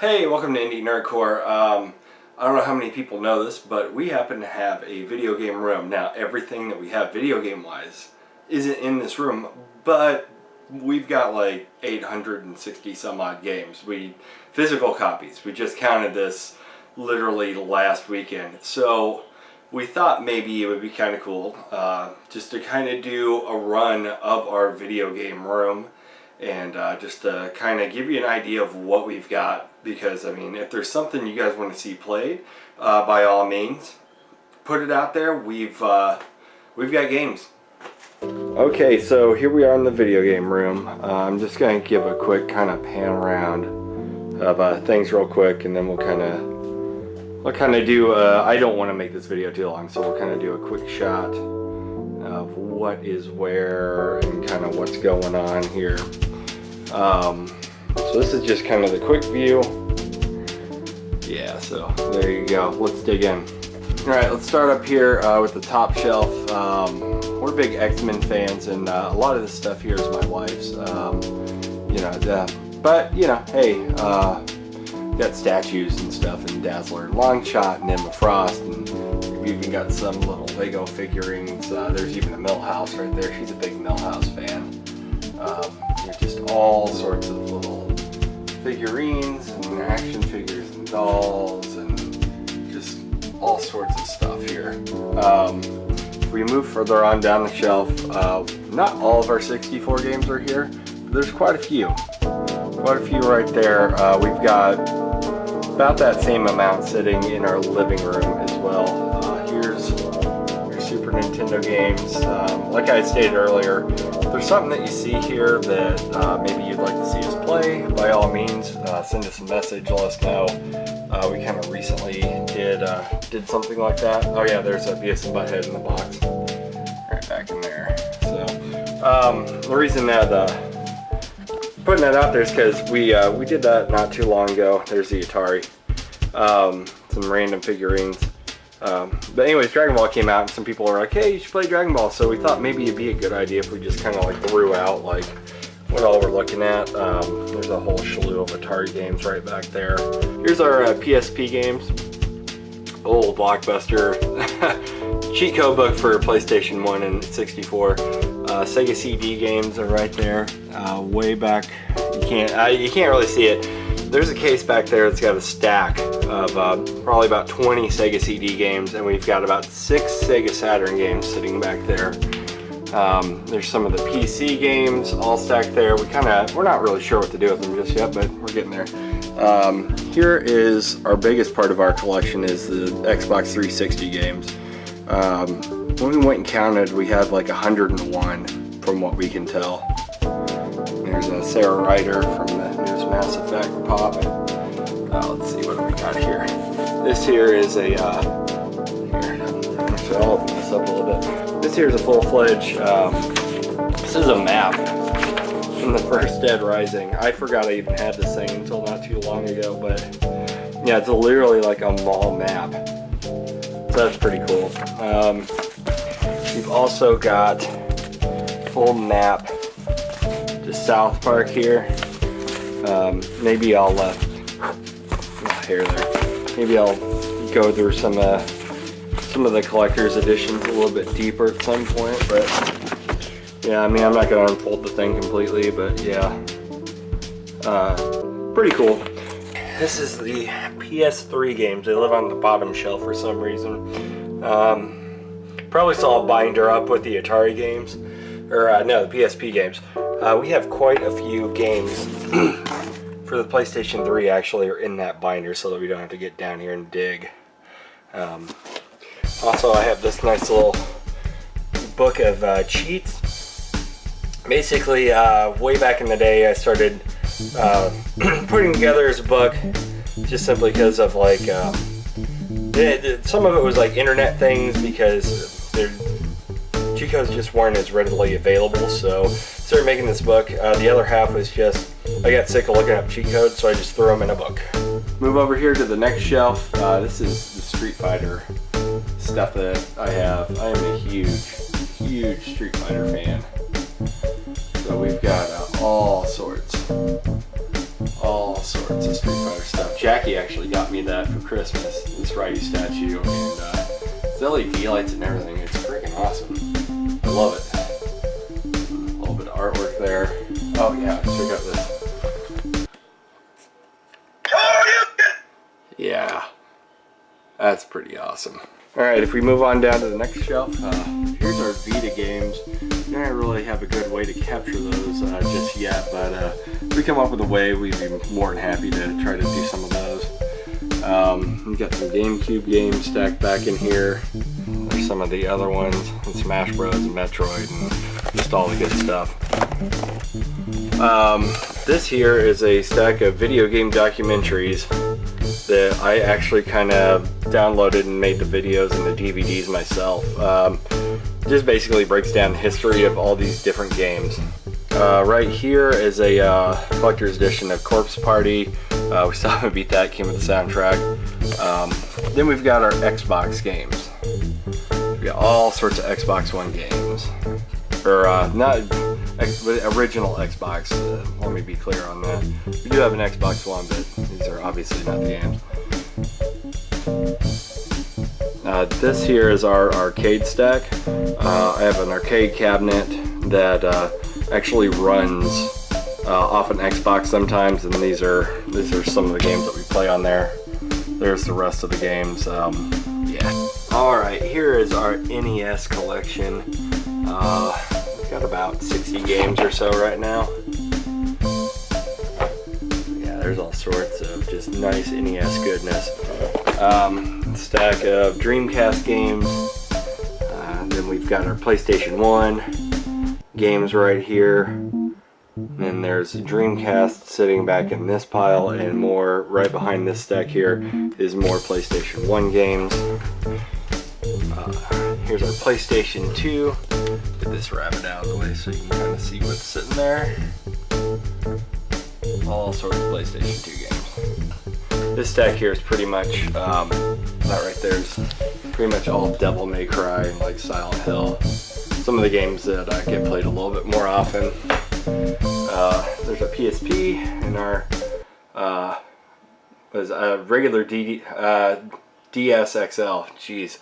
Hey, welcome to Indie Nerdcore. I don't know how many people know this, but we happen to have a video game room. Now, everything that we have video game-wise isn't in this room, but we've got like 860 some odd games. Physical copies. We just counted this literally last weekend. So we thought maybe it would be kind of cool just to kind of do a run of our video game room and just to kind of give you an idea of what we've got. Because, I mean, if there's something you guys want to see played, by all means, put it out there. We've got games. Okay, so here we are in the video game room. I'm just going to give a quick kind of pan around of things real quick, and then we'll kind of do, I don't want to make this video too long, so we'll kind of do a quick shot of what is where and kind of what's going on here. So this is just kind of the quick view. Yeah, so there you go. Let's dig in. Alright, let's start up here with the top shelf. We're big X-Men fans, and a lot of this stuff here is my wife's. But, you know, hey, got statues and stuff in Dazzler, Longshot, and Emma Frost, and we've even got some little Lego figurines. There's even a Millhouse right there. She's a big Millhouse fan. There's just all sorts of little figurines and action figures and dolls and just all sorts of stuff here. If we move further on down the shelf, not all of our 64 games are here, but there's quite a few. Quite a few right there. We've got about that same amount sitting in our living room as well. Here's your Super Nintendo games. Like I stated earlier, if there's something that you see here that maybe you'd like to see us play, by all means, send us a message, let us know. We kind of recently did something like that. Oh yeah, there's a Beavis and Butthead in the box, right back in there. So the reason that putting that out there is because we did that not too long ago. There's the Atari, some random figurines. But anyways, Dragon Ball came out and some people were like, hey, you should play Dragon Ball. So we thought maybe it'd be a good idea if we just kind of like threw out like what all we're looking at. There's a whole slew of Atari games right back there. Here's our PSP games. Old Blockbuster cheat code book for PlayStation 1 and 64. Sega CD games are right there. Way back, you can't really see it. There's a case back there that's got a stack of probably about 20 Sega CD games, and we've got about 6 Sega Saturn games sitting back there. There's some of the PC games all stacked there. We're not really sure what to do with them just yet, but we're getting there. Here is our biggest part of our collection is the Xbox 360 games. When we went and counted, we had like 101 from what we can tell. There's a Sarah Ryder from the newest Mass Effect pop. Let's see what we got here. This here is a, actually I'll open this up a little bit. This here is a full-fledged, this is a map from the first Dead Rising. I forgot I even had this thing until not too long ago, but yeah, it's literally like a mall map. So that's pretty cool. We've also got full map to South Park here. Maybe I'll Maybe I'll go through some of the collector's editions a little bit deeper at some point. But yeah, I mean, I'm not going to unfold the thing completely, but yeah, pretty cool. This is the PS3 games. They live on the bottom shelf for some reason. Probably saw a binder up with the Atari games, or no, the PSP games. We have quite a few games for the PlayStation 3 actually are in that binder, so that we don't have to get down here and dig. Also, I have this nice little book of cheats. Basically, way back in the day, I started putting together as a book just simply because of like some of it was like internet things, because cheat codes just weren't as readily available, so started making this book. The other half was just I got sick of looking up cheat codes, so I just threw them in a book. Move over here to the next shelf. This is the Street Fighter stuff that I have. I am a huge Street Fighter fan. So we've got all sorts sorts of Street Fighter stuff. Jackie actually got me that for Christmas, this Ryu statue, and the LED lights and everything. It's freaking awesome. I love it. A little bit of artwork there. Oh yeah, check out this. Yeah, that's pretty awesome. Alright, if we move on down to the next shelf, here's our Vita games. I don't really have a good way to capture those just yet, but if we come up with a way, we'd be more than happy to try to do some of those. We've got some GameCube games stacked back in here. There's some of the other ones, and Smash Bros. And Metroid, and just all the good stuff. This here is a stack of video game documentaries that I actually kind of downloaded and made the videos and the DVDs myself. Just basically breaks down the history of all these different games. Right here is a collector's edition of Corpse Party. We still haven't beat that, came with the soundtrack. Then we've got our Xbox games. We've got all sorts of Xbox One games. Or not original Xbox, let me be clear on that. We do have an Xbox One, but these are obviously not the games. This here is our arcade stack. I have an arcade cabinet that actually runs off an Xbox sometimes, and these are some of the games that we play on there. There's the rest of the games. Yeah. Alright, here is our NES collection. We've got about 60 games or so right now. Yeah, there's all sorts of just nice NES goodness. Stack of Dreamcast games. Then we've got our PlayStation 1 games right here. And then there's Dreamcast sitting back in this pile, and more right behind this stack here is more PlayStation 1 games. Here's our PlayStation 2. Get this rabbit out of the way so you can kind of see what's sitting there. All sorts of PlayStation 2 games. This stack here is pretty much, that right there is pretty much all Devil May Cry and like Silent Hill. Some of the games that get played a little bit more often. There's a PSP and our regular DS XL. Jeez.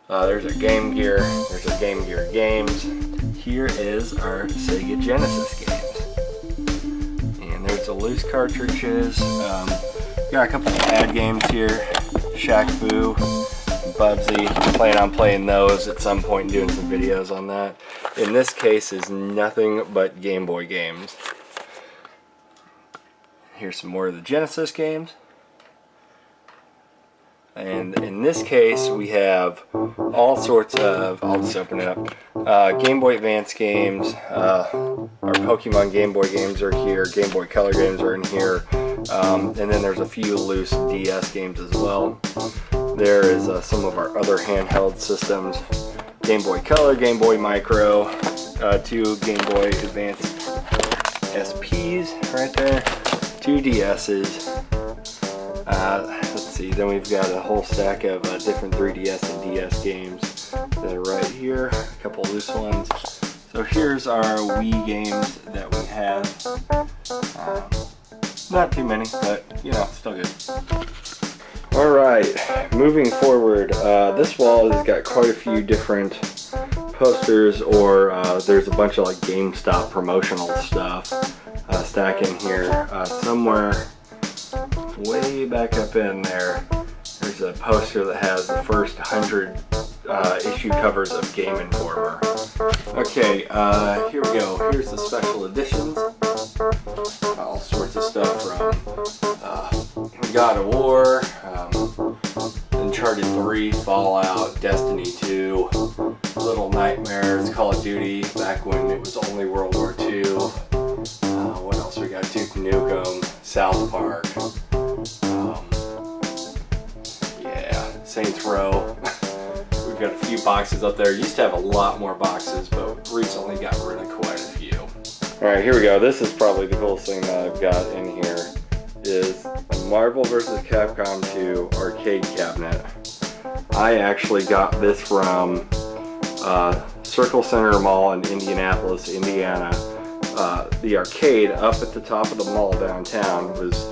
There's our Game Gear. There's our Game Gear games. Here is our Sega Genesis games. And there's the loose cartridges. Got a couple of ad games here. Shaq Fu, Bubsy. Plan on playing those at some point and doing some videos on that. In this case is nothing but Game Boy games. Here's some more of the Genesis games. And in this case we have all sorts of, I'll just open it up, Game Boy Advance games, our Pokemon Game Boy games are here, Game Boy Color games are in here, and then there's a few loose DS games as well. There is some of our other handheld systems, Game Boy Color, Game Boy Micro, 2 Game Boy Advance SPs right there, 2 DS's. Let's see, then we've got a whole stack of different 3DS and DS games that are right here, a couple loose ones. So here's our Wii games that we have. Not too many, but you know, still good. Alright, moving forward, this wall has got quite a few different posters, or there's a bunch of like GameStop promotional stuff stacking here. Somewhere way back up in there, there's a poster that has the first 100 issue covers of Game Informer. Okay, here we go. Here's the special editions. All sorts of stuff from God of War, Uncharted 3, Fallout, Destiny 2, Little Nightmares, Call of Duty, back when it was only World War II. What else we got? Duke Nukem, South Park. Yeah, Saints Row. We've got a few boxes up there. Used to have a lot more boxes, but recently got rid of quite a few. Alright, here we go. This is probably the coolest thing that I've got in here. Is a Marvel vs. Capcom 2 arcade cabinet. I actually got this from Circle Center Mall in Indianapolis, Indiana. the arcade up at the top of the mall downtown was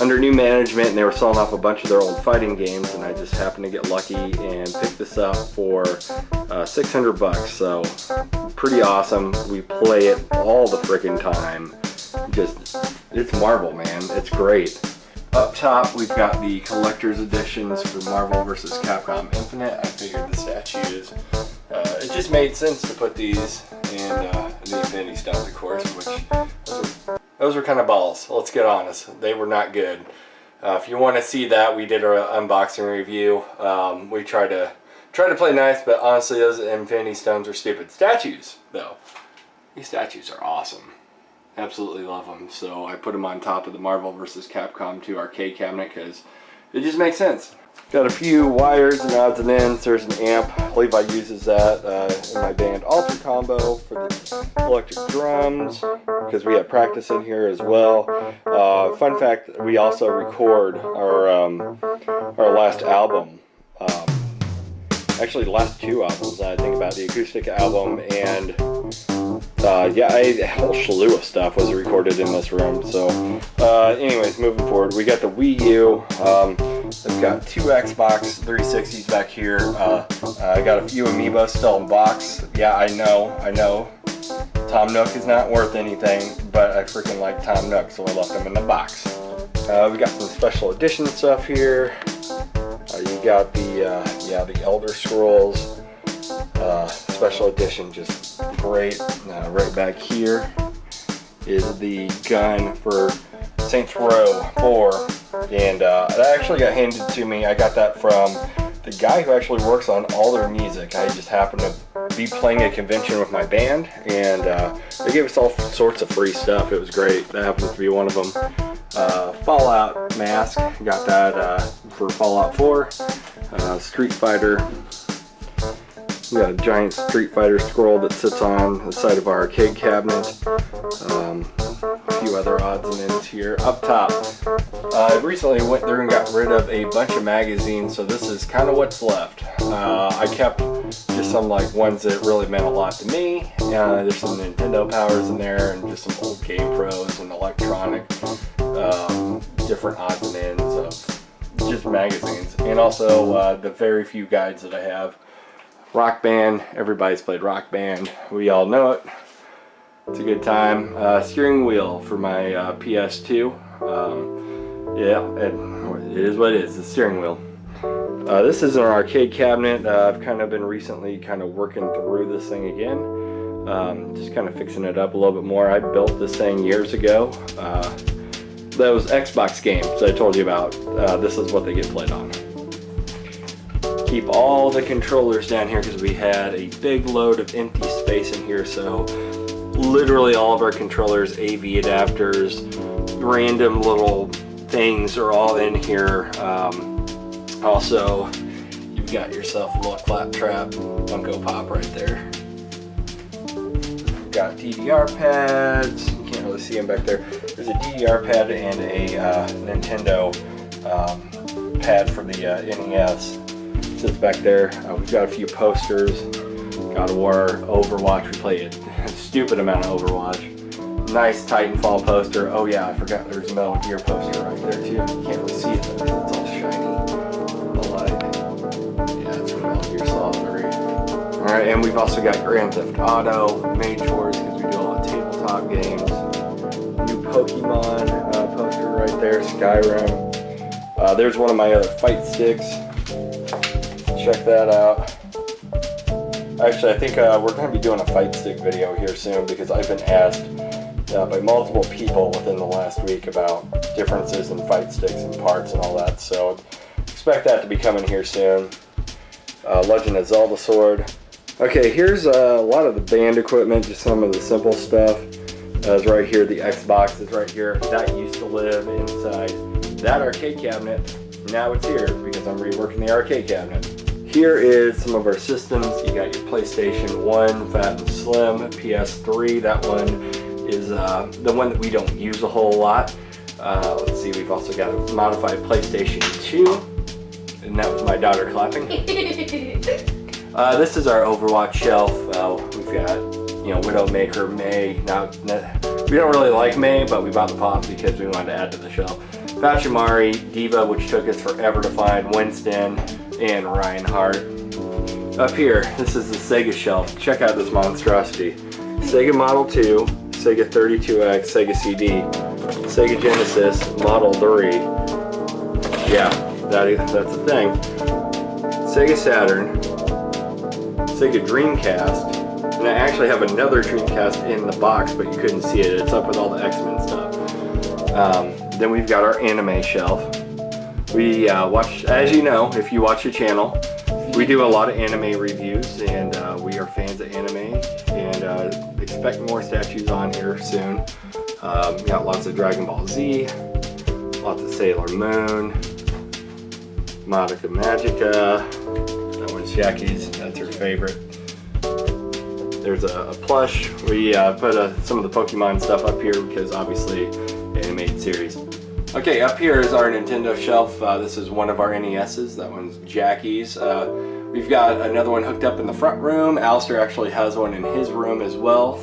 under new management, and they were selling off a bunch of their old fighting games, and I just happened to get lucky and picked this up for $600. So pretty awesome. We play it all the freaking time. It's Marvel, man. It's great. Up top, we've got the collector's editions for Marvel vs. Capcom Infinite. I figured the statues, it just made sense to put these and the Infinity Stones, of course, which those were kind of balls. Let's get honest. They were not good. If you want to see that, we did our unboxing review. We tried to play nice, but honestly, those Infinity Stones are stupid. Statues, though. These statues are awesome. Absolutely love them. So I put them on top of the Marvel vs. Capcom 2 arcade cabinet because it just makes sense. Got a few wires and odds and ends. There's an amp. Levi uses that in my band Alter Combo for the electric drums because we have practice in here as well. Fun fact, we also record our last album. Actually, the last two albums. I think about the acoustic album and yeah, a whole slew of stuff was recorded in this room. So anyways, moving forward, we got the Wii U. I've got two Xbox 360s back here. I got a few Amiibo still in box. Yeah, I know. Tom Nook is not worth anything, but I freaking like Tom Nook, so I left him in the box. We got some special edition stuff here. You got the Elder Scrolls special edition, just great. Right back here is the gun for Saints Row 4, and that actually got handed to me. I got that from the guy who actually works on all their music. I just happened to be playing a convention with my band, and they gave us all sorts of free stuff. It was great. That happens to be one of them. Fallout mask, got that for Fallout 4. Street Fighter. We got a giant Street Fighter scroll that sits on the side of our arcade cabinet. A few other odds and ends here. Up top, I recently went through and got rid of a bunch of magazines, so this is kind of what's left. I kept just some like ones that really meant a lot to me. There's some Nintendo Powers in there, and just some old Game Pros and electronic, different odds and ends of just magazines, and also the very few guides that I have. Rock Band, everybody's played Rock Band. We all know it. It's a good time. Steering wheel for my PS2. Yeah, it is what it is, the steering wheel. This is an arcade cabinet. I've kind of been recently kind of working through this thing again. Just kind of fixing it up a little bit more. I built this thing years ago. Those Xbox games I told you about, this is what they get played on. Keep all the controllers down here because we had a big load of empty space in here, so literally all of our controllers, AV adapters, random little things are all in here. Also, you've got yourself a little Claptrap Funko Pop right there. We've got DDR pads. You can't really see them back there. There's a DDR pad and a Nintendo pad for the NES. Sits back there. We've got a few posters. God of War, Overwatch. We play a stupid amount of Overwatch. Nice Titanfall poster. Oh yeah, I forgot there's a Metal Gear poster right there too. You can't really see it though because it's all shiny. The light. Yeah, it's from Metal Gear Solid 3. Alright, and we've also got Grand Theft Auto, Mage Wars, because we do a lot of tabletop games. New Pokemon poster right there, Skyrim. There's one of my other fight sticks. Check that out. Actually, I think we're going to be doing a fight stick video here soon because I've been asked by multiple people within the last week about differences in fight sticks and parts and all that. So expect that to be coming here soon. Legend of Zelda sword. Okay, here's a lot of the band equipment, just some of the simple stuff. Is right here. The Xbox is right here. That used to live inside that arcade cabinet. Now it's here because I'm reworking the arcade cabinet. Here is some of our systems. You got your PlayStation 1, Fat and Slim, PS3. That one is the one that we don't use a whole lot. Let's see, we've also got a modified PlayStation 2. And that was my daughter clapping. This is our Overwatch shelf. We've got, Widowmaker, May. Now We don't really like May, but we bought the pop because we wanted to add to the shelf. Pachymari, Diva, which took us forever to find, Winston, and Reinhardt. Up here, this is the Sega shelf. Check out this monstrosity. Sega Model 2, Sega 32X, Sega CD, Sega Genesis, Model 3. Yeah, that's a thing. Sega Saturn, Sega Dreamcast, and I actually have another Dreamcast in the box, but you couldn't see it. It's up with all the X-Men stuff. Then we've got our anime shelf. We watch, as you know, if you watch the channel, we do a lot of anime reviews, and we are fans of anime, and expect more statues on here soon. We got lots of Dragon Ball Z, lots of Sailor Moon, Madoka Magica. That one's Jackie's, that's her favorite. There's a plush. We put some of the Pokemon stuff up here because obviously animated series. Okay, up here is our Nintendo shelf. This is one of our NES's. That one's Jackie's. We've got another one hooked up in the front room. Alistair actually has one in his room as well.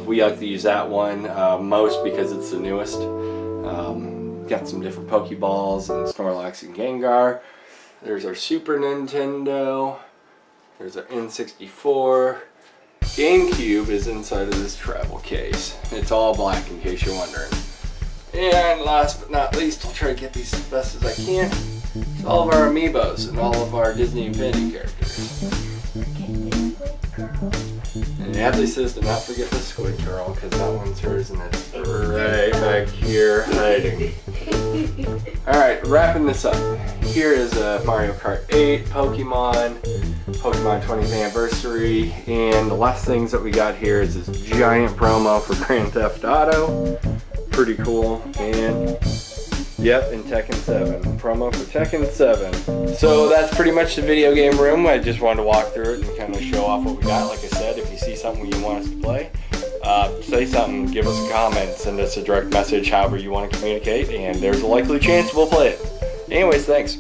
We like to use that one most because it's the newest. Got some different Pokeballs and Snorlax and Gengar. There's our Super Nintendo. There's our N64. GameCube is inside of this travel case. It's all black in case you're wondering. And last but not least, I'll try to get these as best as I can. It's all of our amiibos and all of our Disney Infinity characters. And Adley says to not forget the Squid Girl, because that one's hers and it's right back here hiding. Alright, wrapping this up. Here is Mario Kart 8, Pokemon 20th anniversary, and the last things that we got here is this giant promo for Grand Theft Auto. Pretty cool. And yep, in Tekken 7. Promo for Tekken 7. So that's pretty much the video game room. I just wanted to walk through it and kind of show off what we got. Like I said, if you see something you want us to play, say something, give us a comment, send us a direct message, however you want to communicate, and there's a likely chance we'll play it. Anyways, thanks.